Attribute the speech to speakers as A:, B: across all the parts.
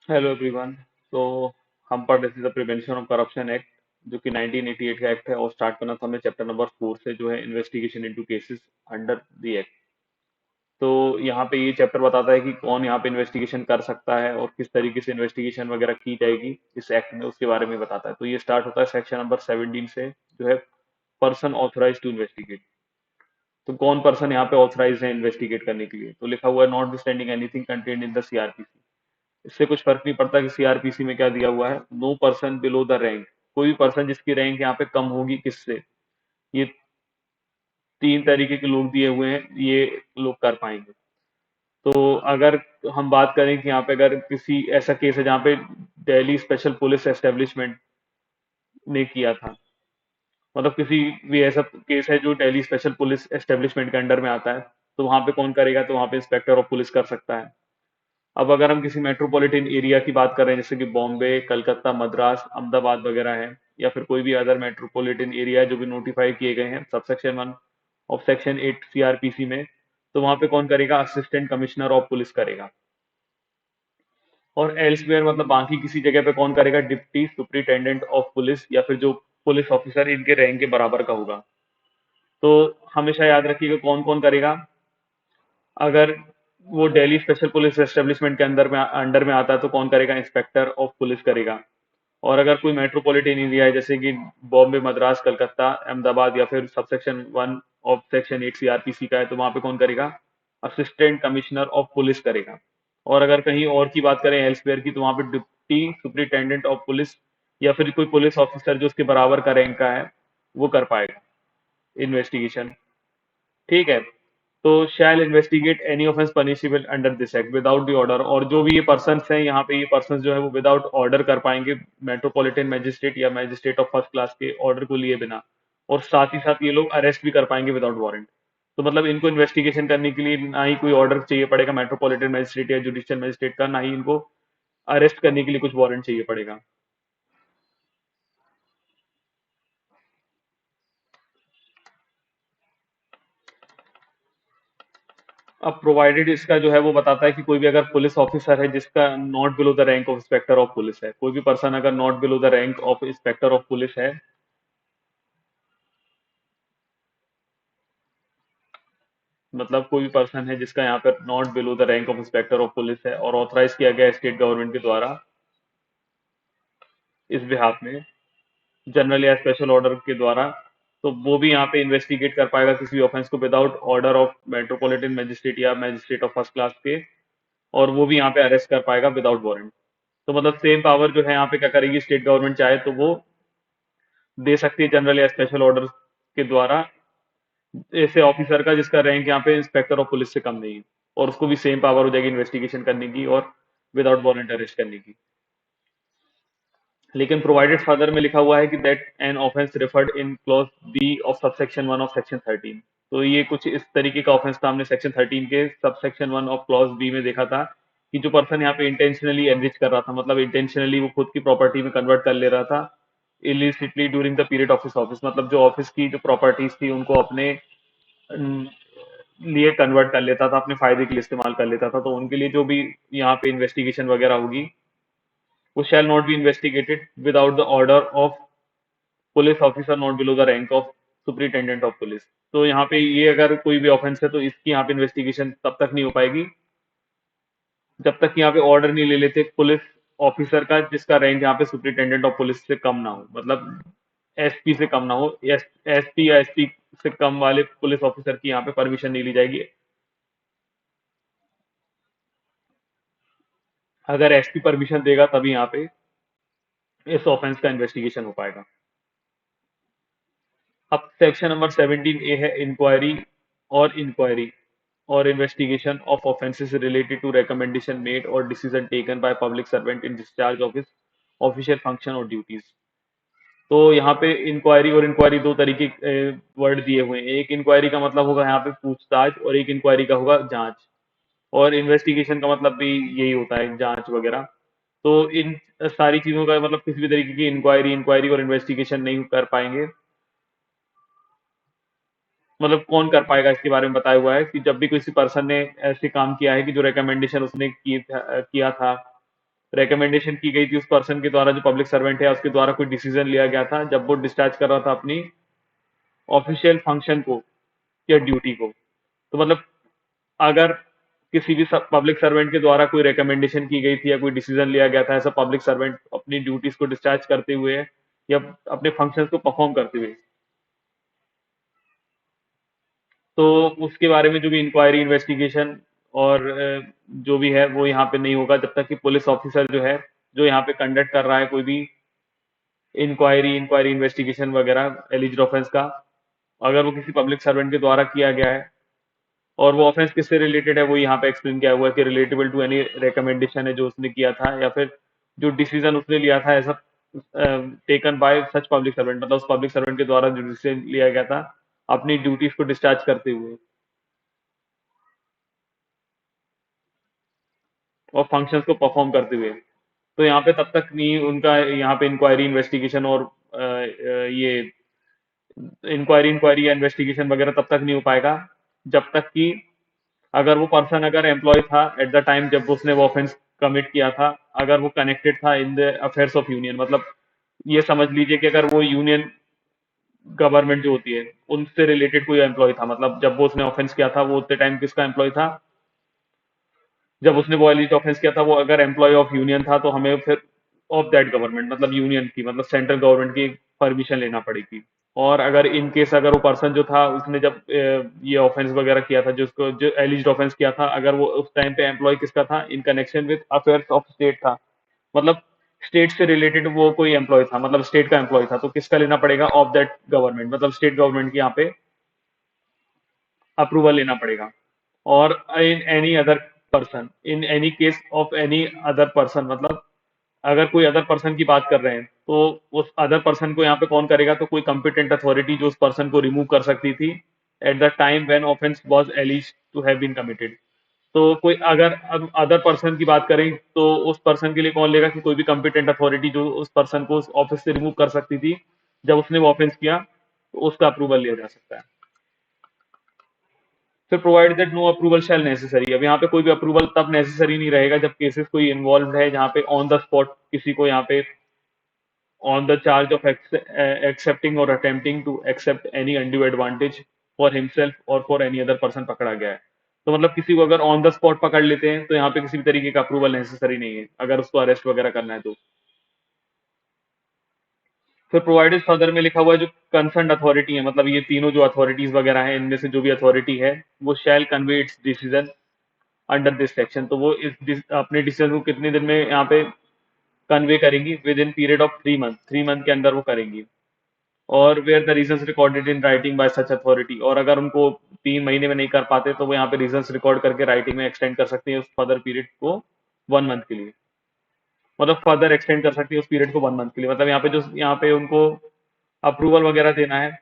A: Hello everyone. तो हम पढ़ रहे थे the prevention of corruption act, जो कि 1988 का एक्ट है, और स्टार्ट करना था हमें चैप्टर नंबर 4 से, जो है investigation into cases under the act. तो यहाँ पे ये चैप्टर बताता है कि कौन यहाँ पे इन्वेस्टिगेशन कर सकता है और किस तरीके से इन्वेस्टिगेशन वगैरह की जाएगी इस एक्ट में, उसके बारे में बताता है। तो ये स्टार्ट होता है सेक्शन नंबर 17 से, जो है पर्सन ऑथोराइज टू इन्वेस्टिगेट। तो कौन पर्सन यहाँ पे ऑथराइज है इन्वेस्टिगेट करने के लिए? तो लिखा हुआ है not standing anything contained in the CrPC. इससे कुछ फर्क नहीं पड़ता कि सीआरपीसी में क्या दिया हुआ है। No person below the rank, कोई भी पर्सन जिसकी रैंक यहाँ पे कम होगी किससे, ये तीन तरीके के लोग दिए हुए हैं, ये लोग कर पाएंगे। तो अगर हम बात करें कि यहाँ पे अगर किसी ऐसा केस है जहाँ पे दिल्ली स्पेशल पुलिस एस्टेब्लिशमेंट ने किया था, मतलब किसी भी ऐसा केस है जो दिल्ली स्पेशल पुलिस एस्टेब्लिशमेंट के अंडर में आता है, तो वहां पे कौन करेगा? तो वहां पे इंस्पेक्टर ऑफ पुलिस कर सकता है। अब अगर हम किसी मेट्रोपॉलिटन एरिया की बात कर रहे हैं, जैसे कि बॉम्बे, कलकत्ता, मद्रास, अहमदाबाद वगैरह है, या फिर कोई भी अदर मेट्रोपॉलिटन एरिया जो भी नोटिफाई किए गए हैं सबसेक्शन 1 ऑफ सेक्शन 8 सीआरपीसी में, तो वहां पे कौन करेगा? असिस्टेंट कमिश्नर ऑफ पुलिस करेगा। और एल्सवेयर मतलब बाकी किसी जगह पे कौन करेगा? डिप्टी सुप्रिंटेंडेंट ऑफ पुलिस, या फिर जो पुलिस ऑफिसर इनके रैंक के बराबर का होगा। तो हमेशा याद रखिएगा कौन कौन करेगा। अगर वो दिल्ली स्पेशल पुलिस एस्टेब्लिशमेंट के अंडर में आता है, तो कौन करेगा? इंस्पेक्टर ऑफ पुलिस करेगा। और अगर कोई मेट्रोपॉलिटन एरिया है, जैसे कि बॉम्बे, मद्रास, कलकत्ता, अहमदाबाद, या फिर सबसेक्शन 1 ऑफ सेक्शन 8 सीआरपीसी का है, तो वहां पे कौन करेगा? असिस्टेंट कमिश्नर ऑफ पुलिस करेगा। और अगर कहीं और की बात करें एल्सवेयर की, तो वहां पे डिप्टी सुप्रिंटेंडेंट ऑफ पुलिस, या फिर कोई पुलिस ऑफिसर जो उसके बराबर का रैंक का है, वो कर पाएगा इन्वेस्टिगेशन। ठीक है। तो shall investigate any offence punishable under this act without the order, और जो भी ये पर्सन हैं यहाँ पे, ये पर्सन जो है वो विदाउट ऑर्डर कर पाएंगे, मेट्रोपॉलिटन मैजिस्ट्रेट या मैजिस्ट्रेट ऑफ फर्स्ट क्लास के ऑर्डर को लिए बिना। और साथ ही साथ ये लोग अरेस्ट भी कर पाएंगे विदाउट वारंट। तो मतलब इनको इन्वेस्टिगेशन करने के लिए ना ही कोई ऑर्डर चाहिए पड़ेगा मेट्रोपॉलिटन मैजिस्ट्रेट या जुडिशियल मैजिस्ट्रेट का, ना ही इनको अरेस्ट करने के लिए कुछ वारंट चाहिए पड़ेगा। अब प्रोवाइडेड इसका जो है वो बताता है कि कोई भी अगर पुलिस ऑफिसर है जिसका not below the rank of inspector of police है, कोई भी पर्सन अगर not below the rank of inspector of police है, मतलब कोई भी पर्सन है जिसका यहाँ पर not below the rank of inspector of police है और ऑथराइज किया गया स्टेट गवर्नमेंट के द्वारा इस बिहाफ में, जनरल या स्पेशल ऑर्डर के द्वारा, तो वो भी यहाँ पे इन्वेस्टिगेट कर पाएगा किसी भी ऑफेंस को without order of metropolitan magistrate या मैजिस्ट्रेट ऑफ फर्स्ट क्लास के। और वो भी यहाँ पे अरेस्ट कर पाएगा विदाउट वारंट। तो मतलब सेम पावर जो है यहाँ पे क्या करेगी स्टेट गवर्नमेंट, चाहे तो वो दे सकती है जनरल या स्पेशल ऑर्डर के द्वारा ऐसे ऑफिसर का जिसका रैंक यहाँ पे इंस्पेक्टर ऑफ पुलिस से कम नहीं है, और उसको भी सेम पावर हो जाएगी इन्वेस्टिगेशन करने की और विदाउट वारंट अरेस्ट करने की। लेकिन प्रोवाइडेड फर्दर में लिखा हुआ है कि that an offence referred in clause B of subsection 1 of section 13। तो ये कुछ इस तरीके का ऑफेंस था, हमने सेक्शन 13 के सबसेक्शन 1 ऑफ क्लॉज बी में देखा था, कि जो पर्सन यहाँ पे इंटेंशनली एनरिच कर रहा था, मतलब इंटेंशनली वो खुद की प्रॉपर्टी में कन्वर्ट कर ले रहा था illicitly during the period of his office, मतलब जो ऑफिस की जो प्रॉपर्टीज थी उनको अपने अम, लिए कन्वर्ट कर लेता था, अपने फायदे के लिए इस्तेमाल कर लेता था, तो उनके लिए जो भी यहाँ पे इन्वेस्टिगेशन वगैरह होगी, वो shall not be investigated without the order of police officer not below the rank of superintendent of police. तो यहाँ पे ये अगर कोई भी ऑफेंस है, तो इसकी यहाँ पे इन्वेस्टिगेशन तब तक नहीं हो पाएगी जब तक कि यहाँ पे ऑर्डर नहीं ले लेते पुलिस ऑफिसर का जिसका रैंक यहाँ पे सुप्रिंटेंडेंट ऑफ पुलिस से कम ना हो, मतलब एसपी से कम ना हो। एसपी या एसपी से कम वाले पुलिस ऑफिसर की यहाँ पे परमिशन नहीं ली जाएगी। अगर एसपी परमिशन देगा तभी यहाँ पे इस ऑफेंस का इन्वेस्टिगेशन हो पाएगा। अब सेक्शन नंबर 17A है इंक्वायरी और investigation of offences related to recommendation made और decision taken by public servant in discharge of his official function और ड्यूटीज। तो यहाँ पे इंक्वायरी और इंक्वायरी दो तरीके वर्ड दिए हुए हैं। एक इंक्वायरी का मतलब होगा यहाँ पे पूछताछ, और एक इंक्वायरी का होगा जांच। और इन्वेस्टिगेशन का मतलब भी यही होता है, जांच वगैरह। तो इन सारी चीजों का मतलब किसी भी तरीके की इंक्वायरी इंक्वायरी और इन्वेस्टिगेशन नहीं कर पाएंगे। मतलब कौन कर पाएगा इसके बारे में बताया हुआ है कि जब भी किसी पर्सन ने ऐसे काम किया है कि जो रिकमेंडेशन उसने किया था रिकमेंडेशन की गई थी उस पर्सन के द्वारा, जो पब्लिक सर्वेंट है उसके द्वारा कोई डिसीजन लिया गया था जब वो डिस्चार्ज कर रहा था अपनी ऑफिशियल फंक्शन को या ड्यूटी को। तो मतलब अगर किसी भी पब्लिक सर्वेंट के द्वारा कोई रिकमेंडेशन की गई थी या कोई डिसीजन लिया गया था ऐसा पब्लिक सर्वेंट अपनी ड्यूटीज को डिस्चार्ज करते हुए या अपने फंक्शंस को परफॉर्म करते हुए, तो उसके बारे में जो भी इंक्वायरी इन्वेस्टिगेशन और जो भी है वो यहाँ पे नहीं होगा जब तक कि पुलिस ऑफिसर जो है, जो यहाँ पे कंडक्ट कर रहा है कोई भी इंक्वायरी इन्वेस्टिगेशन वगैरह एलिज्ड ऑफेंस का, अगर वो किसी पब्लिक सर्वेंट के द्वारा किया गया है और वो ऑफेंस किससे रिलेटेड है वो यहाँ पे एक्सप्लेन किया हुआ है कि रिलेटेबल टू एनी रिकमेंडेशन है जो उसने किया था या फिर जो डिसीजन उसने लिया था ऐसा taken by such public servant, मतलब उस पब्लिक सर्वेंट के द्वारा जो डिसीजन लिया गया था अपनी ड्यूटीज को डिस्चार्ज करते हुए और फंक्शंस को परफॉर्म करते हुए। तो यहाँ पे तब तक नहीं उनका यहाँ पे इंक्वायरी इन्वेस्टिगेशन और ये इंक्वायरी या इन्वेस्टिगेशन वगैरह तब तक नहीं हो पाएगा जब तक कि अगर वो पर्सन अगर एम्प्लॉय था एट द टाइम जब उसने वो ऑफेंस कमिट किया था, अगर वो कनेक्टेड था in the affairs of union, मतलब ये समझ लीजिए कि अगर वो यूनियन गवर्नमेंट जो होती है उनसे रिलेटेड कोई एम्प्लॉय था, मतलब जब वो उसने ऑफेंस किया था वो उतने टाइम किसका एम्प्लॉय था, जब उसने वो एलिट ऑफेंस किया था वो अगर एम्प्लॉय ऑफ यूनियन था तो हमें फिर ऑफ दैट गवर्नमेंट मतलब यूनियन की मतलब सेंट्रल गवर्नमेंट की परमिशन लेना पड़ेगी। और अगर इन केस अगर वो पर्सन जो था उसने जब ये ऑफेंस वगैरह किया था, जिसको जो एलिज्ड ऑफेंस किया था, अगर वो उस टाइम पे एम्प्लॉय किसका था इन connection with affairs of state था, मतलब स्टेट से रिलेटेड वो कोई एम्प्लॉय था, मतलब स्टेट का एम्प्लॉय था, तो किसका लेना पड़ेगा ऑफ दैट गवर्नमेंट, मतलब स्टेट गवर्नमेंट की यहाँ पे अप्रूवल लेना पड़ेगा। और in any other person, in any case of any other person, मतलब अगर कोई अदर पर्सन की बात कर रहे हैं तो उस अदर पर्सन को यहाँ पे कौन करेगा, तो कोई कंपिटेंट अथॉरिटी जो उस पर्सन को रिमूव कर सकती थी at the time when offence was alleged to have been committed. तो कोई अगर अब अदर पर्सन की बात करें तो उस पर्सन के लिए कौन लेगा कि कोई भी कंपिटेंट अथॉरिटी जो उस पर्सन को उस ऑफिस से रिमूव कर सकती थी जब उसने वो ऑफेंस किया, तो उसका अप्रूवल लिया जा सकता है। फिर provide that no approval shall necessary, अब यहाँ पे कोई भी अप्रूवल तब नेसेसरी नहीं रहेगा जब केसेस कोई इन्वॉल्व है जहाँ पे ऑन द स्पॉट किसी को यहाँ पे on the charge of accepting or attempting to accept any undue advantage for himself or for any other person पकड़ा गया है। तो मतलब किसी को अगर ऑन द स्पॉट पकड़ लेते हैं तो यहाँ पे किसी भी तरीके का अप्रूवल नेसेसरी नहीं है अगर उसको अरेस्ट वगैरह करना है तो। फिर प्रोवाइडेड फर्दर में लिखा हुआ है जो कंसर्न अथॉरिटी है, मतलब ये तीनों जो अथॉरिटीज वगैरह हैं इनमें से जो भी अथॉरिटी है वो shall convey its decision under this section, तो वो अपने डिसीजन को कितने दिन में यहाँ पे कन्वे करेंगी, within period of 3 month, 3 month के अंदर वो करेंगी। और where the reasons recorded in writing by such authority, और अगर उनको 3 महीने में नहीं कर पाते तो वो यहाँ पे रीजंस रिकॉर्ड करके राइटिंग में एक्सटेंड कर सकती है उस फर्दर पीरियड को 1 मंथ के लिए, मतलब फर्दर एक्सटेंड कर सकती है उस पीरियड को 1 मंथ के लिए, मतलब यहाँ पे जो यहाँ पे उनको अप्रूवल वगैरह देना है,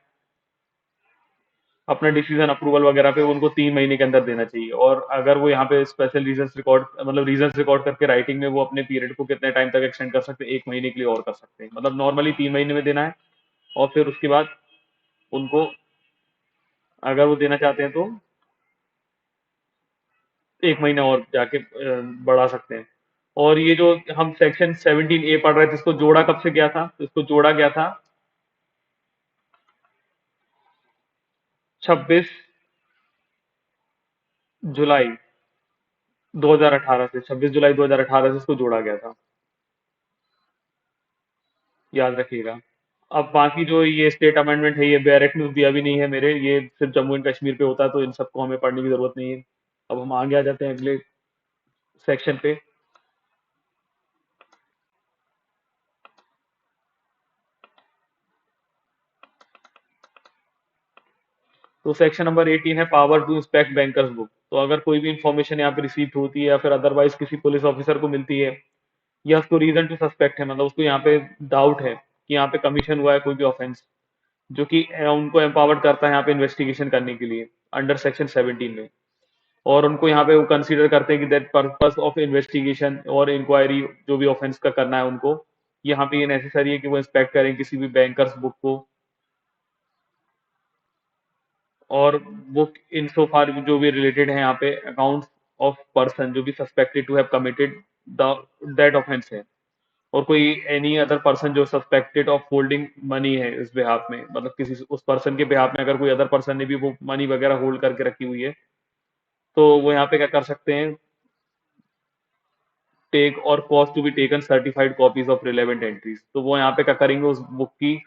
A: अपना डिसीजन अप्रूवल वगैरह पे उनको 3 महीने के अंदर देना चाहिए। और अगर वो यहाँ पे स्पेशल रीजंस रिकॉर्ड मतलब रीजंस रिकॉर्ड करके राइटिंग में वो अपने पीरियड को कितने टाइम तक एक्सटेंड कर सकते हैं, 1 महीने के लिए और कर सकते हैं, मतलब नॉर्मली 3 महीने में देना है और फिर उसके बाद उनको अगर वो देना चाहते हैं तो 1 महीना और जाके बढ़ा सकते हैं। और ये जो हम सेक्शन 17A पढ़ रहे थे इसको जोड़ा कब से गया था, तो इसको जोड़ा गया था 26 जुलाई 2018 से, 26 जुलाई 2018 से इसको जोड़ा गया था, याद रखिएगा। अब बाकी जो ये स्टेट अमेंडमेंट है ये डायरेक्ट न्यूज दिया भी नहीं है मेरे, ये सिर्फ जम्मू एंड कश्मीर पे होता है तो इन सबको हमें पढ़ने की जरूरत नहीं है। अब हम आगे आ जाते हैं अगले सेक्शन पे। तो सेक्शन नंबर 18 है power to inspect bankers book, तो अगर कोई भी इंफॉर्मेशन यहाँ पे रिसीव होती है या फिर अदरवाइज किसी पुलिस ऑफिसर को मिलती है या उसको रीजन टू सस्पेक्ट है, मतलब उसको यहाँ पे डाउट है कि यहाँ पे कमीशन हुआ है कोई भी ऑफेंस, जो कि उनको एम्पावर्ड करता है यहाँ पे इन्वेस्टिगेशन करने के लिए अंडर सेक्शन 17 में। और उनको यहाँ पे वो कंसीडर करते हैं कि दैट पर्पस ऑफ इन्वेस्टिगेशन और इंक्वायरी जो भी ऑफेंस का करना है उनको, यहाँ पे ये नेसेसरी है कि वो इंस्पेक्ट करें किसी भी बैंकर्स बुक को, और वो इन सो फार जो भी रिलेटेड है यहाँ पे अकाउंट्स ऑफ पर्सन जो भी suspected to have committed the that offence है, और कोई एनी अदर पर्सन जो सस्पेक्टेड ऑफ होल्डिंग मनी है इस बिहाफ में, मतलब किसी उस पर्सन के बिहाफ में अगर कोई अदर पर्सन ने भी वो मनी वगैरह होल्ड करके रखी हुई है, तो वो यहाँ पे क्या कर सकते हैं, टेक और cause to be taken certified copies of relevant entries. तो वो यहाँ पे क्या करेंगे, उस बुक की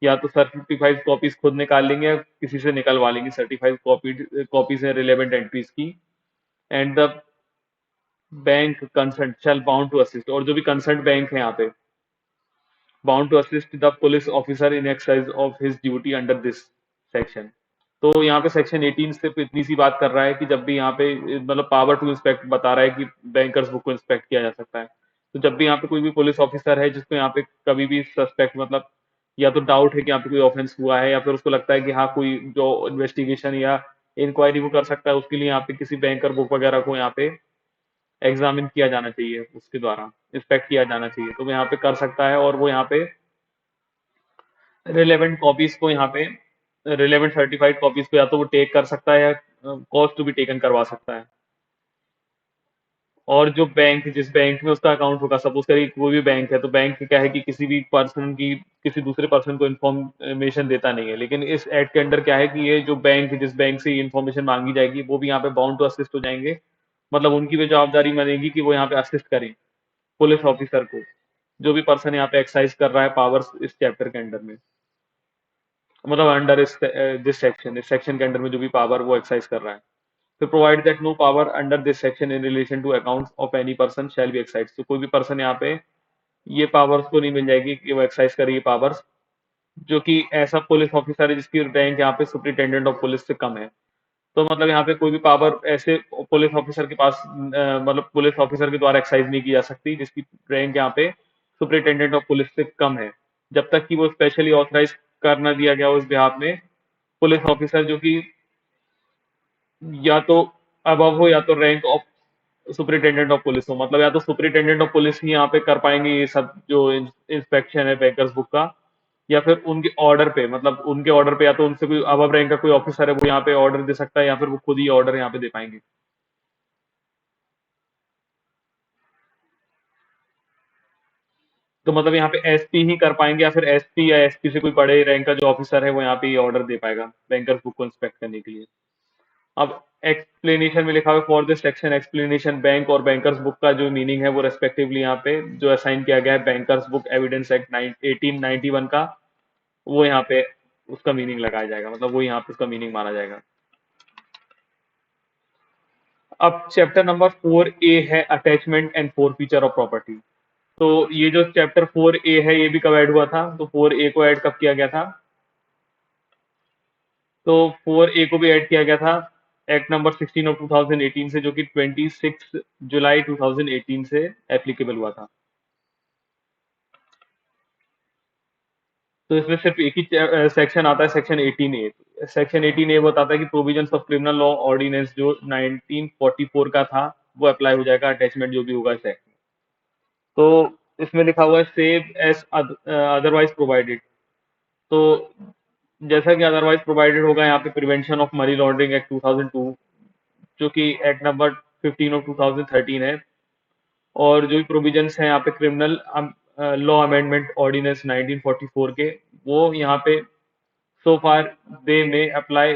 A: या तो सर्टिफाइड कॉपीज खुद निकाल लेंगे या किसी से निकलवा लेंगे सर्टिफाइड कॉपीज है रिलेवेंट एंट्रीज की। And the bank concern shall bound to assist, और जो भी कंसर्न बैंक है यहाँ पे, bound to assist the police officer in exercise of his duty under this section. तो यहाँ पे सेक्शन 18 से इतनी सी बात कर रहा है कि जब भी यहाँ पे मतलब पावर टू इंस्पेक्ट बता रहा है कि बैंकर्स बुक को इंस्पेक्ट किया जा सकता है। तो जब भी यहाँ पे कोई भी पुलिस ऑफिसर है जिसको यहाँ पे कभी भी सस्पेक्ट, मतलब या तो डाउट है कि यहाँ पे कोई ऑफेंस हुआ है, या फिर उसको लगता है कि हाँ कोई जो इन्वेस्टिगेशन या इंक्वायरी वो कर सकता है, उसके लिए यहाँ पे किसी बैंकर बुक वगैरह को यहाँ पे एग्जामिन किया जाना चाहिए, उसके द्वारा इंस्पेक्ट किया जाना चाहिए, तो वो यहाँ पे कर सकता है। और वो यहाँ पे रिलेवेंट कॉपीज को यहाँ पे रिलेवेंट सर्टिफाइड कॉपीज को या तो वो टेक कर सकता है या कॉस्ट टू बी टेकन करवा सकता है। और जो बैंक, जिस बैंक में उसका अकाउंट होगा, सपोज करिए कोई भी बैंक है, तो बैंक क्या है कि किसी भी पर्सन की किसी दूसरे पर्सन को इन्फॉर्मेशन देता नहीं है, लेकिन इस एक्ट के अंडर क्या है कि ये जो बैंक, जिस बैंक से इन्फॉर्मेशन मांगी जाएगी, वो भी यहाँ पे बाउंड टू असिस्ट हो जाएंगे। मतलब उनकी भी जवाबदारी बनेगी कि वो यहाँ पे असिस्ट करें पुलिस ऑफिसर को, जो भी पर्सन यहाँ पे एक्सरसाइज कर रहा है पावर्स इस चैप्टर के अंडर में, मतलब अंडर दिस सेक्शन, इस सेक्शन के अंडर में जो भी पावर वो एक्सरसाइज कर रहा है। तो provide that no power under this section in relation to accounts of any person shall be exercise. तो कोई भी पर्सन यहाँ पे ये पावर्स को नहीं मिल जाएगी कि वो एक्सरसाइज करे ये पावर्स, जो कि ऐसा पुलिस ऑफिसर है जिसकी रैंक यहाँ पे सुपरिटेंडेंट ऑफ पुलिस से कम है। तो मतलब यहाँ पे कोई भी पावर ऐसे पुलिस ऑफिसर के पास मतलब पुलिस ऑफिसर के द्वारा एक्सरसाइज नहीं की जा सकती जिसकी रैंक यहाँ पे सुपरिटेंडेंट ऑफ पुलिस से कम है, जब तक कि वो स्पेशली ऑथराइज कर ना दिया गया उस बिहाफ में पुलिस ऑफिसर जो कि या तो अबव हो या तो rank of superintendent of police हो। मतलब या तो सुपरिटेंडेंट ऑफ पुलिस ही यहाँ पे कर पाएंगे ये सब जो इंस्पेक्शन है बैंकर्स बुक का, या फिर उनके ऑर्डर पे, मतलब उनके ऑर्डर पे या तो उनसे कोई अबव रैंक का कोई ऑफिसर है वो यहाँ पे ऑर्डर दे सकता है, या फिर वो खुद ही ऑर्डर यहाँ पे दे पाएंगे। तो मतलब यहाँ पे एसपी ही कर पाएंगे, या फिर एसपी या एसपी से कोई बड़े रैंक का जो ऑफिसर है वो यहाँ पे ये ऑर्डर दे पाएगा बैंकर्स बुक को इंस्पेक्ट करने के लिए। अब एक्सप्लेनेशन में लिखा हुआ for this section explanation bank और बैंकर्स बुक का जो मीनिंग है वो रेस्पेक्टिवली यहाँ पे जो असाइन किया गया है बैंकर्स बुक एविडेंस एक्ट 1891 का, वो यहाँ पे उसका मीनिंग लगाया जाएगा, मतलब वो यहाँ पे उसका मीनिंग माना जाएगा। अब चैप्टर नंबर 4A है attachment and four feature of property. तो ये जो चैप्टर 4A है ये भी कब ऐड हुआ था, तो 4A को ऐड कब किया गया था, तो 4A को भी ऐड किया गया था एक्ट नंबर 16 ऑफ 2018 से, जो कि 26 जुलाई 2018 से एप्लीकेबल हुआ था। तो इसमें सिर्फ एक ही सेक्शन आता है, सेक्शन 18A। सेक्शन 18A बताता है कि provisions of criminal law ordinance जो 1944 का था वो अप्लाई हो जाएगा, अटैचमेंट जो भी होगा इस एक्ट में। तो इसमें लिखा हुआ है सेव एज अदरवाइज प्रोवाइडेड। तो जैसा कि अदरवाइज प्रोवाइडेड होगा यहाँ पे prevention of money laundering act 2002, जो कि एक्ट नंबर 15 ऑफ 2013 है। और जो भी प्रोविजंस हैं यहाँ पे क्रिमिनल लॉ अमेंडमेंट ऑर्डिनेंस 1944 के, वो यहाँ पे सो फार दे में अप्लाई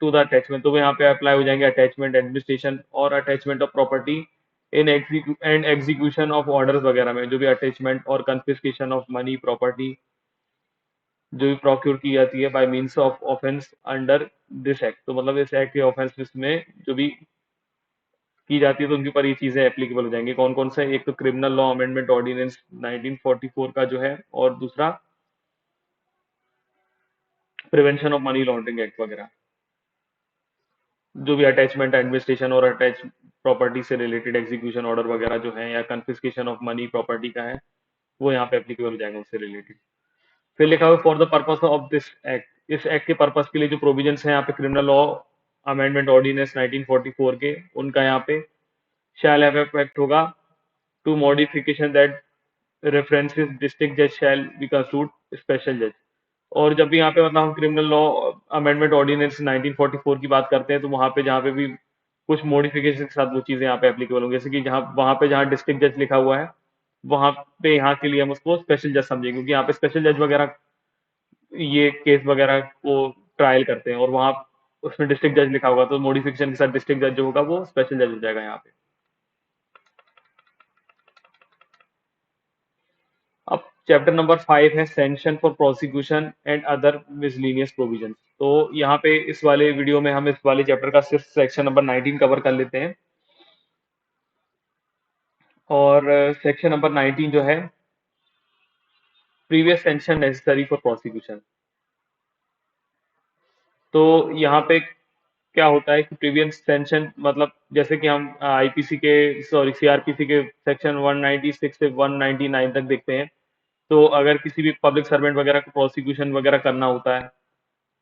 A: टू द अटैचमेंट, तो वो यहाँ पे अप्लाई हो जाएंगे अटैचमेंट एडमिनिस्ट्रेशन और attachment of property in execution of orders वगैरह में, जो भी अटैचमेंट और कन्फिस्केशन ऑफ मनी प्रॉपर्टी जो भी प्रोक्योर की जाती है by means of offence under this act. तो मतलब इस एक्ट के ऑफेंस में जो भी की जाती है तो उनके ऊपर ये चीजें एप्लीकेबल हो जाएंगी। कौन कौन से, एक तो क्रिमिनल लॉ अमेंडमेंट ऑर्डिनेंस 1944 का जो है, और दूसरा prevention of money laundering act वगैरह, जो भी अटैचमेंट एडमिनिस्ट्रेशन और अटैच प्रॉपर्टी से रिलेटेड एग्जीक्यूशन ऑर्डर वगैरह जो है या कन्फिस्केशन ऑफ मनी प्रॉपर्टी का है, वो यहाँ पे एप्लीकेबल हो जाएगा उससे रिलेटेड। फिर लिखा हुआ for the purpose of this act, इस एक्ट के पर्पस के लिए जो प्रोविजंस हैं यहाँ पे क्रिमिनल लॉ अमेंडमेंट ऑर्डिनेंस 1944 के, उनका यहाँ पे शैल हैव इफेक्ट होगा to modification that references district जज शैल बी कंस्टिट्यूट स्पेशल जज। और जब भी यहाँ पे मतलब हम क्रिमिनल लॉ अमेंडमेंट ऑर्डिनेंस 1944 की बात करते हैं, तो वहां पे जहाँ पे भी कुछ मॉडिफिकेशन के साथ वो चीजें यहाँ पे एप्लीकेबल होंगी, जैसे कि जहाँ वहां पे जहाँ डिस्ट्रिक्ट जज लिखा हुआ है, वहां पे यहाँ के लिए हम उसको स्पेशल जज समझेंगे, क्योंकि यहाँ पे स्पेशल जज वगैरह ये केस वगैरह को ट्रायल करते हैं, और वहां उसमें डिस्ट्रिक्ट जज लिखा होगा, तो मॉडिफिकेशन के साथ डिस्ट्रिक्ट जज जो होगा वो स्पेशल जज हो जाएगा यहाँ पे। अब चैप्टर नंबर 5 है sanction for prosecution and other miscellaneous provisions. तो यहाँ पे इस वाले वीडियो में हम इस वाले चैप्टर का सिर्फ सेक्शन नंबर 19 कवर कर लेते हैं। और सेक्शन नंबर 19 जो है, previous sanction necessary for prosecution. तो यहाँ पे क्या होता है कि प्रीवियस सैंक्शन मतलब जैसे कि हम आईपीसी के, सॉरी सीआरपीसी के सेक्शन 196 से 199 तक देखते हैं। तो अगर किसी भी पब्लिक सर्वेंट वगैरह को प्रोसिक्यूशन वगैरह करना होता है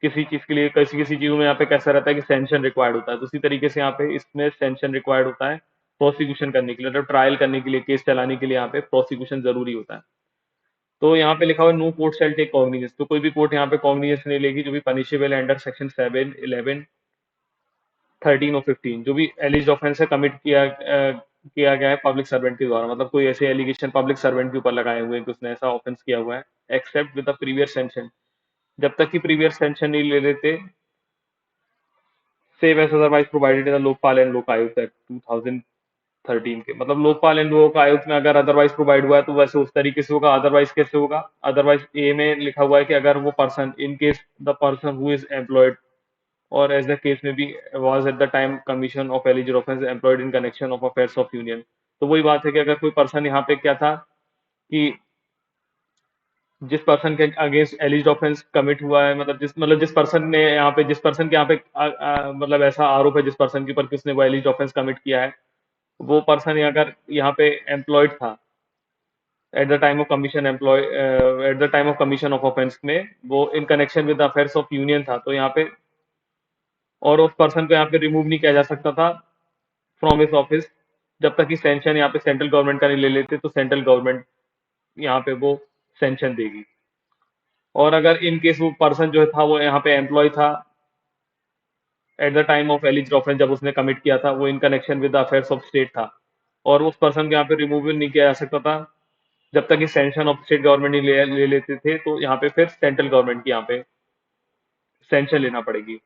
A: किसी चीज के लिए, किसी किसी चीजों में यहाँ पे कैसा रहता है कि सैंक्शन रिक्वायर्ड होता है, तो उसी तरीके से यहाँ पे इसमें सैंक्शन रिक्वायर्ड होता है प्रोसिक्यूशन करने के लिए, मतलब ट्रायल करने के लिए, केस चलाने के लिए यहाँ पे प्रोसिक्यूशन जरूरी होता है। तो यहाँ पे लिखा हुआ no court shall take cognizance, तो कोई भी कोर्ट यहाँ पे कॉग्निजेंस नहीं लेगी जो भी पनिशेबल अंडर सेक्शन 7, 11, 13 और 15, जो भी एलिज ऑफेंस है कमिट किया गया है पब्लिक सर्वेंट के द्वारा, मतलब कोई ऐसे एलिगेशन पब्लिक सर्वेंट के ऊपर लगाए हुए हैं कि उसने ऐसा ऑफेंस किया हुआ है, except with the previous sanction, जब तक कि प्रीवियस सेंशन नहीं ले लेते, save as otherwise provided in the Lokpal and Lokayukta act 2013 के, मतलब लोकपाल एंड लोक आयुक्त में अगर अदरवाइज प्रोवाइड हुआ है तो वैसे उस तरीके से होगा, अदरवाइज कैसे होगा, अदरवाइज ए में लिखा हुआ है कि अगर वो person, in case the person who is employed और as the case may be was at the time commission of alleged offense employed in connection of affairs of union। तो वही बात है कि अगर कोई पर्सन यहाँ पे क्या था कि जिस पर्सन के अगेंस्ट एलिज्ड ऑफेंस कमिट हुआ है, मतलब जिस पर्सन ने यहाँ पे, जिस पर्सन के यहाँ पे मतलब ऐसा आरोप है जिस पर्सन के ऊपर कि उसने वो एलिज्ड ऑफेंस कमिट किया है, वो पर्सन अगर यहाँ पे एम्प्लॉयड था at the time of commission, employ at the time of commission of offence में वो in connection with affairs of union था, तो यहाँ पे और उस पर्सन को यहाँ पे रिमूव नहीं किया जा सकता था फ्रॉम हिज ऑफिस जब तक कि सेंशन यहाँ पे सेंट्रल गवर्नमेंट का नहीं ले लेते, तो सेंट्रल गवर्नमेंट यहाँ पे वो सेंशन देगी। और अगर इन केस वो पर्सन जो था वो यहाँ पे एम्प्लॉय था at the time of एलिज्ड offence, जब उसने कमिट किया था, वो in connection with the affairs of state था, और उस पर्सन को यहाँ पे रिमूव नहीं किया जा सकता था जब तक कि सेंशन ऑफ स्टेट गवर्नमेंट नहीं ले लेते थे, तो यहाँ पे फिर सेंट्रल गवर्नमेंट की यहाँ पे सेंशन लेना पड़ेगी।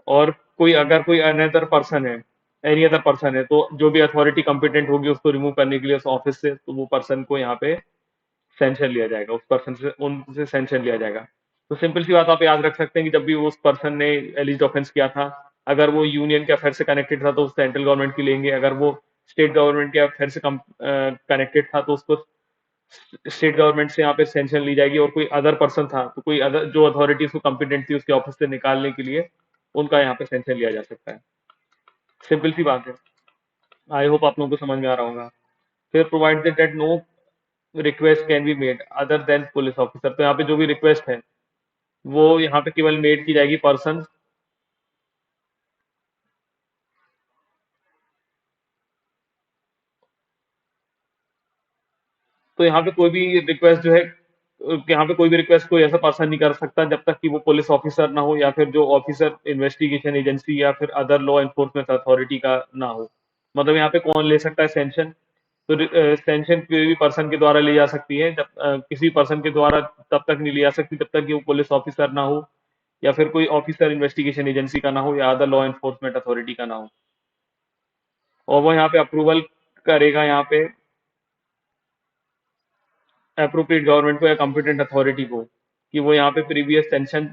A: और कोई अगर कोई अनदर पर्सन है, एनी अदर पर्सन है, तो जो भी अथॉरिटी कंपिटेंट होगी उसको रिमूव करने के लिए उस ऑफिस से, तो वो पर्सन को यहाँ पे सेंशन लिया जाएगा, उस पर्सन से उनसे सेंशन लिया जाएगा। तो सिंपल सी बात आप याद रख सकते हैं कि जब भी उस पर्सन ने एलिज्ड ऑफेंस किया था, अगर वो यूनियन के अफेयर से कनेक्टेड था तो सेंट्रल गवर्नमेंट की लेंगे, अगर वो स्टेट गवर्नमेंट के अफेयर से कनेक्टेड था तो उसको स्टेट गवर्नमेंट से यहाँ पे सेंशन ली जाएगी, और कोई अदर पर्सन था तो कोई अदर जो अथॉरिटी उसको कॉम्पिटेंट थी उसके ऑफिस से निकालने के लिए उनका यहाँ पे सेंशन लिया जा सकता है। सिंपल सी बात है, आई होप आप लोगों को समझ में आ रहा होगा। फिर provided that no request can be made other than police officer, तो यहाँ पे जो भी रिक्वेस्ट है वो यहाँ पे केवल मेड की जाएगी पर्सन, तो यहाँ पे कोई भी रिक्वेस्ट जो है, यहाँ पे कोई भी रिक्वेस्ट कोई ऐसा पर्सन नहीं कर सकता जब तक कि वो पुलिस ऑफिसर ना हो, या फिर जो ऑफिसर इन्वेस्टिगेशन एजेंसी या फिर अदर लॉ एनफोर्समेंट अथॉरिटी का ना हो। मतलब यहाँ पे कौन ले सकता है सेंशन, तो सेंशन किसी भी पर्सन के द्वारा ली जा सकती है, जब किसी पर्सन के द्वारा तब तक नहीं ली जा सकती जब तक कि वो पुलिस ऑफिसर ना हो, या फिर कोई ऑफिसर इन्वेस्टिगेशन एजेंसी का ना हो, या अदर लॉ एनफोर्समेंट अथॉरिटी का ना हो। और वो यहाँ पे अप्रूवल करेगा यहाँ पे अप्रोप्रिएट गवर्नमेंट को या कॉम्पिटेंट अथॉरिटी को, कि वो यहाँ पे प्रीवियस सेंशन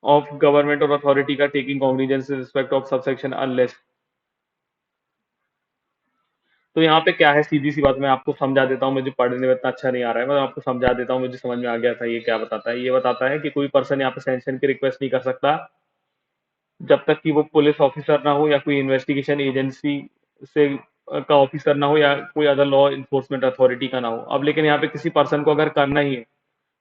A: ऑफ गवर्नमेंट और अथॉरिटी का taking cognizance respect of subsection unless. तो यहाँ पे क्या है, सीधी सी बात मैं आपको समझा देता हूँ, मुझे पढ़ने में इतना अच्छा नहीं आ रहा है, मैं आपको समझा देता हूँ, मुझे समझ में आ गया था। ये क्या बताता है, ये बताता है कि कोई पर्सन यहाँ पे सेंशन की रिक्वेस्ट नहीं कर सकता जब तक कि वो पुलिस ऑफिसर ना हो, या कोई इन्वेस्टिगेशन एजेंसी से का ऑफिसर ना हो, या कोई अदर लॉ इन्फोर्समेंट अथॉरिटी का ना हो। अब लेकिन यहाँ पे किसी पर्सन को अगर करना ही है,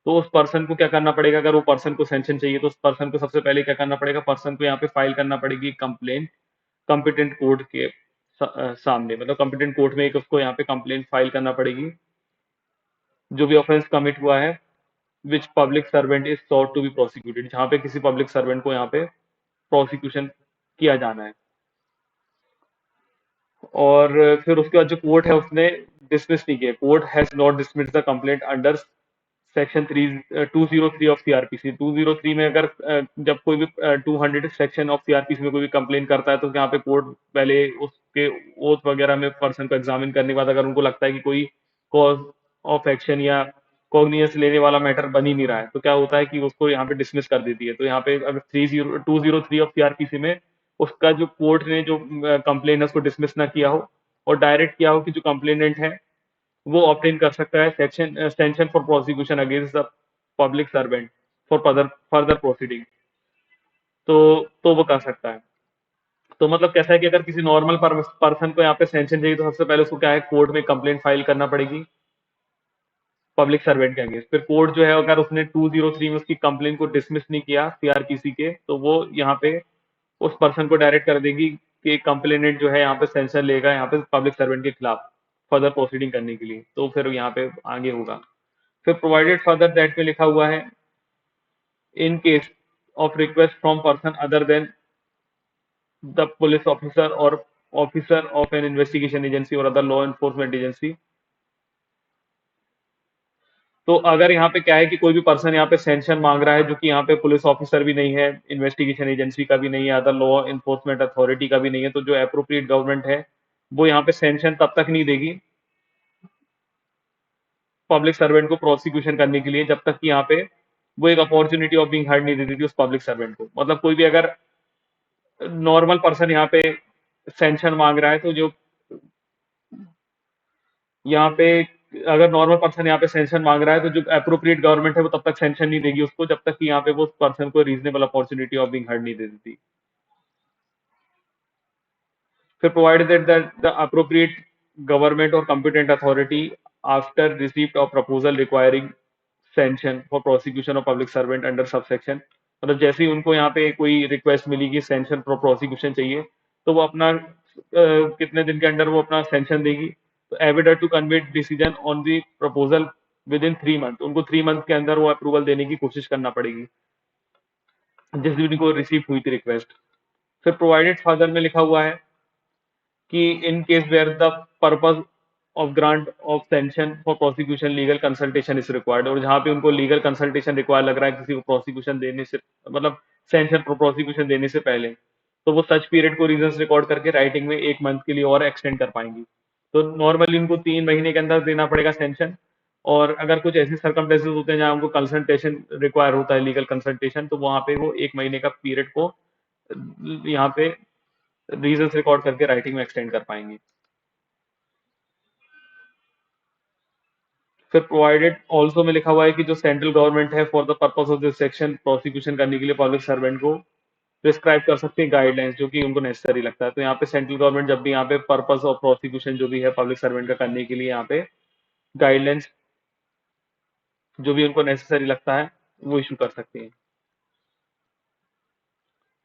A: तो उस पर्सन को क्या करना पड़ेगा, अगर वो पर्सन को सेंशन चाहिए तो उस पर्सन को सबसे पहले क्या करना पड़ेगा, पर्सन को यहाँ पे फाइल करना पड़ेगी कंप्लेन कॉम्पिटेंट कोर्ट के सामने, मतलब कॉम्पिटेंट कोर्ट में एक उसको यहाँ पे कंप्लेंट फाइल करना पड़ेगी, जो भी ऑफेंस कमिट हुआ है, which public servant is sought to be prosecuted, जहाँ पे किसी पब्लिक सर्वेंट को यहाँ पे प्रोसिक्यूशन किया जाना है। और फिर उसके बाद जो कोर्ट है उसने डिसमिस नहीं किया, court has not dismiss the complaint under section 203 of CrPC. 203 में अगर जब कोई भी 200 सेक्शन ऑफ सीआरपीसी में कोई भी कंप्लेन करता है तो यहाँ पे कोर्ट पहले उसके ओथ वगैरह में पर्सन को एग्जामिन करने के बाद अगर उनको लगता है कि कोई कॉज ऑफ एक्शन या कॉग्नियंस लेने वाला मैटर बन ही नहीं रहा है तो क्या होता है कि उसको यहाँ पे डिसमिस कर देती है। तो यहाँ पे अगर 203 ऑफ सीआरपीसी में उसका जो कोर्ट ने जो कंप्लेन है उसको डिसमिस ना किया हो और डायरेक्ट किया हो कि जो कंप्लेनेंट है वो ऑप्टेन कर सकता है section extension for prosecution against the public servant for further further proceeding. तो वो कर सकता है। तो मतलब कैसा है कि अगर किसी नॉर्मल पर्सन को यहाँ पे सेंशन चाहिए तो सबसे पहले उसको क्या है, कोर्ट में कंप्लेंट फाइल करना पड़ेगी पब्लिक सर्वेंट के अगेंस्ट। फिर कोर्ट जो है अगर उसने 203 में उसकी कंप्लेंट को डिसमिस नहीं किया सीआरपीसी के तो वो यहाँ पे उस पर्सन को डायरेक्ट कर देगी कि कंप्लेनेंट जो है यहाँ पे सेंशन लेगा यहाँ पे पब्लिक सर्वेंट के खिलाफ फर्दर प्रोसीडिंग करने के लिए, तो फिर यहाँ पे आगे होगा। फिर प्रोवाइडेड फर्दर दैट में लिखा हुआ है in case of request from person other than the police officer और officer of an investigation agency और अदर लॉ एनफोर्समेंट एजेंसी। तो अगर यहाँ पे क्या है कि कोई भी पर्सन यहाँ पे सेंशन मांग रहा है जो कि यहाँ पे पुलिस ऑफिसर भी नहीं है, इन्वेस्टिगेशन एजेंसी का भी नहीं है, अदर लॉ इन्फोर्समेंट अथॉरिटी का भी नहीं है, तो जो अप्रोप्रिएट गवर्नमेंट है वो यहाँ पे सेंशन तब तक नहीं देगी पब्लिक सर्वेंट को प्रोसिक्यूशन करने के लिए जब तक कि यहाँ पे वो एक अपॉर्चुनिटी ऑफ बीइंग हर्ड नहीं देती थी उस पब्लिक सर्वेंट को। मतलब कोई भी अगर नॉर्मल पर्सन यहाँ पे सेंशन मांग रहा है तो जो यहाँ पे अगर नॉर्मल पर्सन यहाँ पे सेंशन मांग रहा है तो जो अप्रोप्रिएट गवर्नमेंट है वो तब तक सेंशन नहीं देगी उसको जब तक कि यहाँ पे वो उस पर्सन को reasonable opportunity of being heard नहीं दे देती। फिर provided that the appropriate government और competent authority after receipt of proposal requiring sanction for prosecution of public servant under subsection, मतलब जैसे ही उनको यहाँ पे कोई रिक्वेस्ट मिली कि सेंशन फॉर प्रोसिक्यूशन चाहिए तो वो अपना कितने दिन के अंदर वो अपना सेंशन देगी। तो endeavour to convey decision on the proposal within 3 month, उनको 3 मंथ के अंदर वो अप्रूवल देने की कोशिश करना पड़ेगी जिस दिन को रिसीव हुई थी रिक्वेस्ट। फिर प्रोवाइडेड फर्दर में लिखा हुआ है कि in case where the purpose of grant of sanction for prosecution legal consultation is required, और जहाँ पे उनको लीगल कंसल्टेशन रिक्वायर लग रहा है किसी को प्रोसिक्यूशन देने से, मतलब सेंशन फॉर प्रोसिक्यूशन देने से पहले, तो वो सच पीरियड को रीजंस रिकॉर्ड करके राइटिंग में 1 मंथ के लिए और एक्सटेंड कर पाएंगी। तो नॉर्मली उनको 3 महीने के अंदर देना पड़ेगा सेंशन, और अगर कुछ ऐसे सर्कमस्टेंसेस होते हैं जहाँ उनको कंसल्टेशन रिक्वायर होता है लीगल कंसल्टेशन तो वहाँ पे वो 1 महीने का पीरियड को यहाँ पे रीजंस रिकॉर्ड करके राइटिंग में एक्सटेंड कर पाएंगे। फिर प्रोवाइडेड ऑल्सो में लिखा हुआ है कि जो सेंट्रल गवर्नमेंट है for the purpose of this section prosecution करने के लिए पब्लिक सर्वेंट को प्रिस्क्राइब कर सकते हैं गाइडलाइंस जो कि उनको नेसेसरी लगता है। तो यहाँ पे सेंट्रल गवर्नमेंट जब भी यहाँ पे पर्पस ऑफ प्रोसिक्यूशन जो भी है पब्लिक सर्वेंट का करने के लिए यहाँ पे गाइडलाइंस जो भी उनको नेसेसरी लगता है वो इशू कर सकते हैं।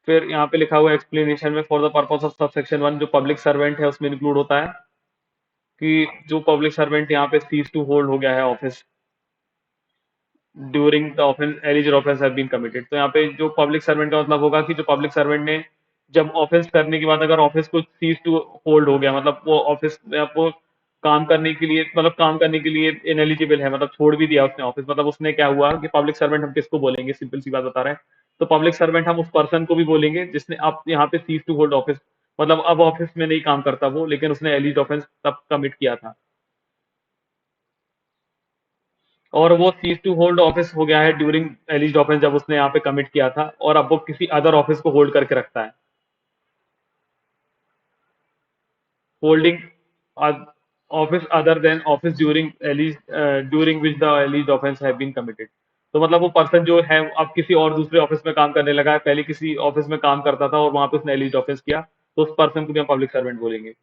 A: फिर यहाँ पे लिखा हुआ है एक्सप्लेनेशन में for the purpose of sub section 1 जो पब्लिक सर्वेंट है उसमें इंक्लूड होता है कि जो पब्लिक सर्वेंट यहाँ पे सीज टू होल्ड हो गया है office during the offence alleged offence have been committed. तो यहाँ पे जो पब्लिक सर्वेंट का मतलब होगा कि जो पब्लिक सर्वेंट ने जब ऑफेंस करने के बाद अगर ऑफिस को सीज टू होल्ड हो गया, मतलब वो ऑफिस में आपको काम करने के लिए, मतलब काम करने के लिए इनएलिजिबल है, मतलब छोड़ भी दिया उसने ऑफिस, मतलब उसने क्या हुआ कि पब्लिक सर्वेंट हम किसको बोलेंगे, सिंपल सी बात बता रहे हैं। तो पब्लिक सर्वेंट हम उस पर्सन को भी बोलेंगे जिसने आप यहाँ पे सीज टू होल्ड ऑफिस, मतलब अब ऑफिस में नहीं काम करता वो, लेकिन उसने एलिजिड ऑफेंस तब कमिट किया था और वो सीज टू होल्ड ऑफिस हो गया है ड्यूरिंग एलिज्ड ऑफेंस जब उसने यहाँ पे कमिट किया था, और अब वो किसी अदर ऑफिस को होल्ड करके रखता है। Holding office other than office during which the alleged offence have been committed. तो मतलब वो पर्सन जो है अब किसी और दूसरे ऑफिस में काम करने लगा है, पहले किसी ऑफिस में काम करता था और वहां पे उसने एलिज्ड ऑफेंस किया, तो उस पर्सन को भी हम पब्लिक सर्वेंट बोलेंगे।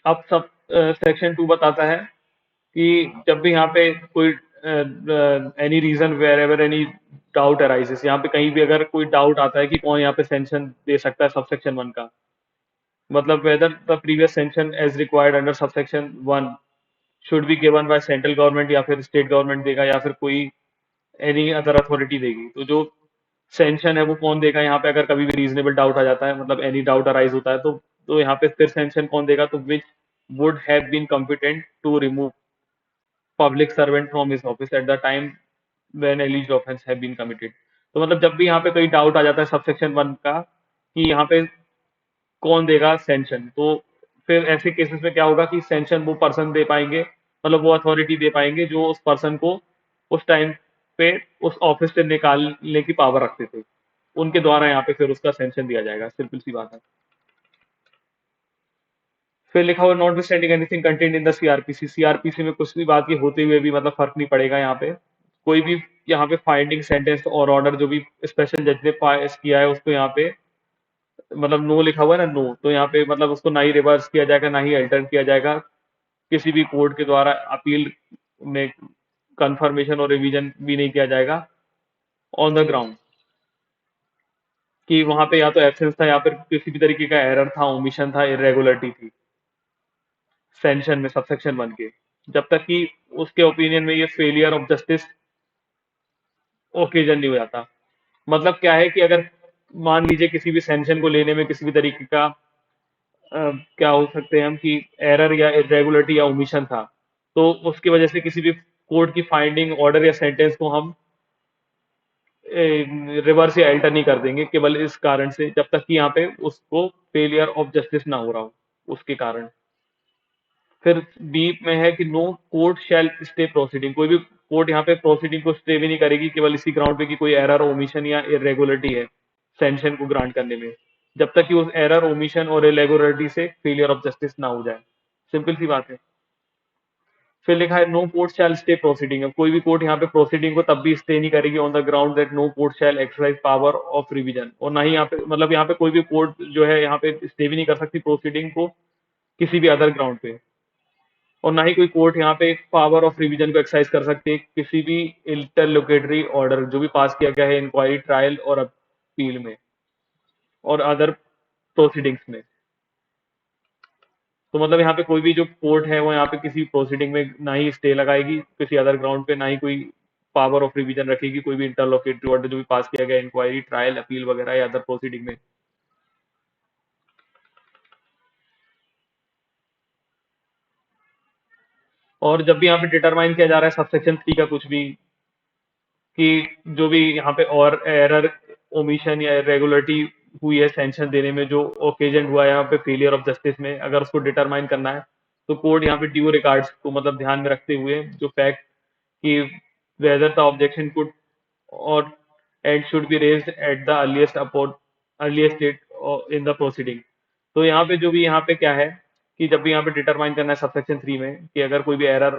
A: अब सब सेक्शन 2 बताता है कि जब भी यहाँ पे कोई any reason wherever any doubt arises, यहाँ पे कहीं भी अगर कोई डाउट आता है कि कौन यहाँ पे सेंशन दे सकता है सबसेक्शन 1 का, मतलब whether the previous sanction as required under subsection 1 should be given by central government या फिर स्टेट गवर्नमेंट देगा या फिर कोई एनी अदर अथॉरिटी देगी। तो जो सैंक्शन है वो कौन देगा यहाँ पे, अगर कभी भी रीजनेबल डाउट आ जाता है, मतलब एनी डाउट अराइज होता है, तो यहाँ पे फिर सैंक्शन कौन देगा, तो which would have been competent to remove public servant from his office at the time when alleged offence have been committed. तो मतलब जब भी यहाँ पे कोई डाउट आ जाता है सबसेक्शन 1 का कि यहाँ पे कौन देगा सैंक्शन, तो फिर ऐसे केसेस में क्या होगा कि सैंक्शन वो पर्सन दे पाएंगे, मतलब वो अथॉरिटी दे पाएंगे जो उस पर्सन को उस टाइम पे उस ऑफिस से निकालने की पावर रखते थे, उनके द्वारा यहाँ पे फिर उसका सैंक्शन दिया जाएगा। सिंपल सी बात है। फिर लिखा हुआ not standing anything content in the CrPC. CrPC में कुछ भी बात की होते हुए भी मतलब फर्क नहीं पड़ेगा यहाँ पे। कोई भी यहाँ पे फाइंडिंग सेंटेंस और ऑर्डर जो भी स्पेशल जज ने पास किया है उसको यहाँ पे मतलब नो लिखा हुआ है ना, नो, तो यहाँ पे मतलब उसको ना ही रिवर्स किया जाएगा ना ही अल्टर किया जाएगा, किसी भी कोर्ट के द्वारा अपील में कंफर्मेशन और रिवीजन भी नहीं किया जाएगा ऑन द ग्राउंड कि वहां पे या तो एब्सेंस था या फिर किसी भी तरीके का एरर था, ओमिशन था, इरेगुलरिटी थी सेंशन में सबसेक्शन 1 के, जब तक कि उसके ओपिनियन में ये फेलियर ऑफ जस्टिस ओकेजन नहीं हो जाता। मतलब क्या है कि अगर मान लीजिए किसी भी सेंशन को लेने में किसी भी तरीके का क्या हो सकते हैं हम कि एरर या इरेगुलरिटी या ओमिशन था, तो उसकी वजह से किसी भी कोर्ट की फाइंडिंग ऑर्डर या सेंटेंस को हम रिवर्स या अल्टर नहीं कर देंगे, केवल इस कारण से जब तक कि यहाँ पे उसको फेलियर ऑफ जस्टिस ना हो रहा हो उसके कारण। फिर बी में है कि no court shall stay proceeding. कोई भी कोर्ट यहाँ पे प्रोसीडिंग को स्टे भी नहीं करेगी, केवल इसी ग्राउंड पे कि कोई एरर, ओमिशन या इरेगुलरिटी है सैंक्शन को ग्रांट करने में, जब तक कि उस एरर, ओमिशन और इरेगुलरिटी से फेलियर ऑफ जस्टिस ना हो जाए। सिंपल सी बात है। फिर लिखा है no court shall stay proceeding. अब कोई भी कोर्ट यहाँ पे प्रोसीडिंग को तब भी स्टे नहीं करेगी on the ground that no court shall exercise power of revision, और ना ही यहाँ पे मतलब यहाँ पे कोई भी कोर्ट जो है यहाँ पे स्टे भी नहीं कर सकती प्रोसीडिंग को किसी भी अदर ग्राउंड पे, और ना ही कोई कोर्ट यहाँ पे पावर ऑफ रिवीजन को एक्सरसाइज कर सकती है किसी भी इंटरलोकेटरी ऑर्डर जो भी पास किया गया है इंक्वायरी, ट्रायल और अपील में और अदर प्रोसीडिंग्स में। तो मतलब यहाँ पे कोई भी जो कोर्ट है वो यहाँ पे किसी प्रोसीडिंग में ना ही स्टे लगाएगी किसी अदर ग्राउंड पे, ना ही कोई पावर ऑफ रिवीजन रखेगी कोई भी इंटरलोकेटरी ऑर्डर जो भी पास किया गया इंक्वायरी, ट्रायल, अपील वगैरह या अदर प्रोसीडिंग में। और जब भी यहाँ पे डिटरमाइन किया जा रहा है सबसेक्शन 3 का कुछ भी कि जो भी यहाँ पे और एरर, ओमिशन या इरेगुलरिटी हुई है सैंक्शन देने में, जो ओकेजन हुआ है यहाँ पे फेलियर ऑफ जस्टिस में, अगर उसको डिटरमाइन करना है तो कोर्ट यहाँ पे ड्यू रिगार्ड्स को मतलब ध्यान में रखते हुए जो फैक्ट कि वेदर द ऑब्जेक्शन कुड और and should be raised at the earliest date in the proceeding. तो यहाँ पे जो भी यहाँ पे क्या है कि जब भी यहाँ पे डिटरमाइन करना है सबसेक्शन 3 में कि अगर कोई भी एरर,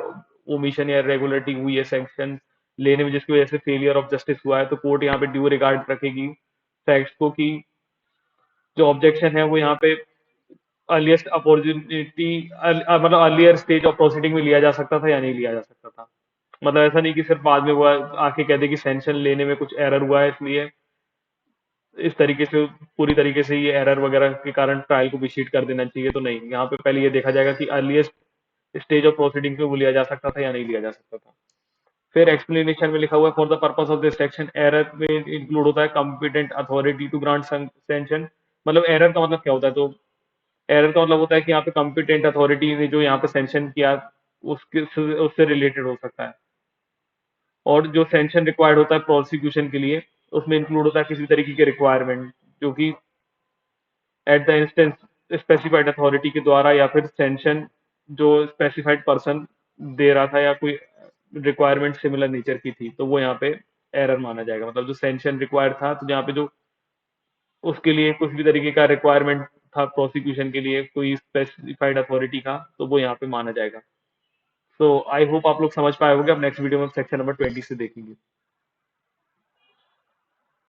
A: ओमिशन या रेगुलरिटी हुई है सैंक्शन लेने में जिसकी वजह से फेलियर ऑफ जस्टिस हुआ है, तो कोर्ट यहाँ पे ड्यू रिगार्ड रखेगी फैक्ट्स को कि जो ऑब्जेक्शन है वो यहाँ पे अर्लीस्ट अपॉर्चुनिटी मतलब अर्लियर स्टेज ऑफ प्रोसीडिंग में लिया जा सकता था या नहीं लिया जा सकता था। मतलब ऐसा नहीं कि सिर्फ बाद में वो आके कह दे कि सैंक्शन लेने में कुछ एरर हुआ है इसलिए इस तरीके से पूरी तरीके से ये एरर वगैरह के कारण ट्रायल को भी शीट कर देना चाहिए। तो नहीं, यहाँ पे पहले ये देखा जाएगा कि अर्लीस्ट स्टेज ऑफ प्रोसीडिंग पे वो लिया जा सकता था या नहीं लिया जा सकता था। फिर एक्सप्लेनेशन में लिखा हुआ है for the purpose of this section error में इंक्लूड होता है competent authority to grant sanction. मतलब एरर का मतलब क्या होता है, तो एरर का मतलब होता है कि यहाँ पे कॉम्पिटेंट अथॉरिटी ने जो यहाँ पे सैंक्शन किया उसके उससे रिलेटेड हो सकता है। और जो सैंक्शन रिक्वायर्ड होता है प्रोसिक्यूशन के लिए उसमें इंक्लूड होता है किसी तरीके के रिक्वायरमेंट जो कि at the instance specified authority के द्वारा या फिर सैंक्शन जो स्पेसिफाइड पर्सन दे रहा था या कोई रिक्वायरमेंट सिमिलर नेचर की थी, तो वो यहाँ पे एरर माना जाएगा। मतलब जो सैंक्शन रिक्वायर्ड था तो यहाँ पे जो उसके लिए कुछ भी तरीके का रिक्वायरमेंट था प्रोसिक्यूशन के लिए कोई स्पेसिफाइड अथॉरिटी का, तो वो यहाँ पे माना जाएगा। तो आई होप आप लोग समझ पाए होंगे। अब नेक्स्ट वीडियो में सेक्शन नंबर 20 से देखेंगे।